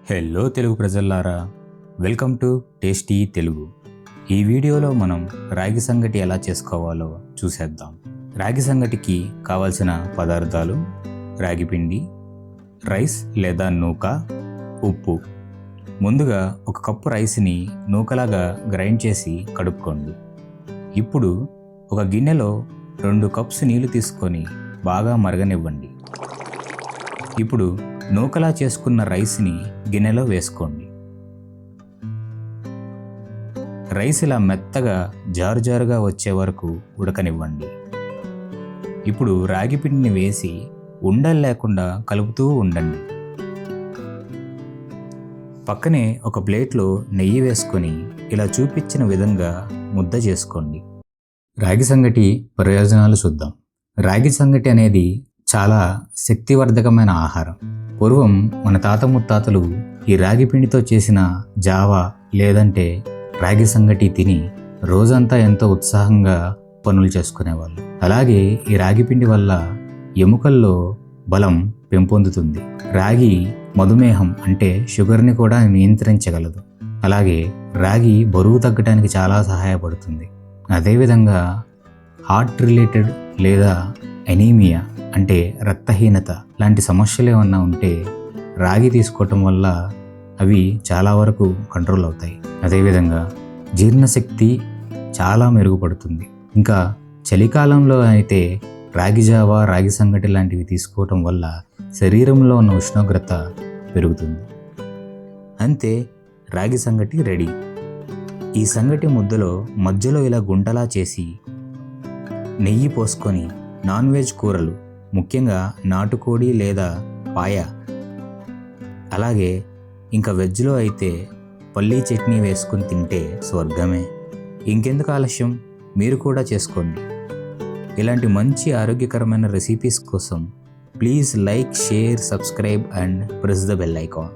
Hello Telugu ప్రజల్లారా, welcome to tasty Telugu. ఈ వీడియోలో మనం రాగి సంగటి ఎలా చేసుకోవాలో చూసేద్దాం. రాగి సంగటికి కావలసిన పదార్థాలు: రాగి పిండి, రైస్ లేదా నూక, ఉప్పు. ముందుగా ఒక కప్పు రైస్ని నూకలాగా గ్రైండ్ చేసి కడుక్కోండి. ఇప్పుడు ఒక గిన్నెలో 2 కప్స్ నీళ్లు తీసుకొని బాగా మరగనివ్వండి. ఇప్పుడు నూకలా చేసుకున్న రైస్ని గిన్నెలో వేసుకోండి. రైస్ ఇలా మెత్తగా జారుజారుగా వచ్చే వరకు ఉడకనివ్వండి. ఇప్పుడు రాగి పిండిని వేసి ఉండలు లేకుండా కలుపుతూ ఉండండి. పక్కనే ఒక ప్లేట్లో నెయ్యి వేసుకొని ఇలా చూపించిన విధంగా ముద్ద చేసుకోండి. రాగి సంగటి ప్రయోజనాలు చూద్దాం. రాగి సంగటి అనేది చాలా శక్తివర్ధకమైన ఆహారం. పూర్వం మన తాత ముత్తాతలు ఈ రాగి పిండితో చేసిన జావా లేదంటే రాగి సంగటి తిని రోజంతా ఎంతో ఉత్సాహంగా పనులు చేసుకునేవాళ్ళు. అలాగే ఈ రాగి పిండి వల్ల ఎముకల్లో బలం పెంపొందుతుంది. రాగి మధుమేహం అంటే షుగర్ని కూడా నియంత్రించగలదు. అలాగే రాగి బరువు తగ్గడానికి చాలా సహాయపడుతుంది. అదేవిధంగా హార్ట్ రిలేటెడ్ లేదా ఎనీమియా అంటే రక్తహీనత లాంటి సమస్యలు ఏమన్నా ఉంటే రాగి తీసుకోవటం వల్ల అవి చాలా వరకు కంట్రోల్ అవుతాయి. అదేవిధంగా జీర్ణశక్తి చాలా మెరుగుపడుతుంది. ఇంకా చలికాలంలో అయితే రాగి జావా, రాగి సంగటి లాంటివి తీసుకోవటం వల్ల శరీరంలో ఉన్న ఉష్ణోగ్రత పెరుగుతుంది. అంతే, రాగి సంగటి రెడీ. ఈ సంగటి ముద్దలో మధ్యలో ఇలా గుంటలా చేసి నెయ్యి పోసుకొని నాన్ వెజ్ కూరలు, ముఖ్యంగా నాటుకోడి లేదా పాయ, అలాగే ఇంకా వెజ్లో అయితే పల్లీ చట్నీ వేసుకుని తింటే స్వర్గమే. ఇంకెందుకు ఆలస్యం, మీరు కూడా చేసుకోండి. ఇలాంటి మంచి ఆరోగ్యకరమైన రెసిపీస్ కోసం please like, share, subscribe and press the bell icon.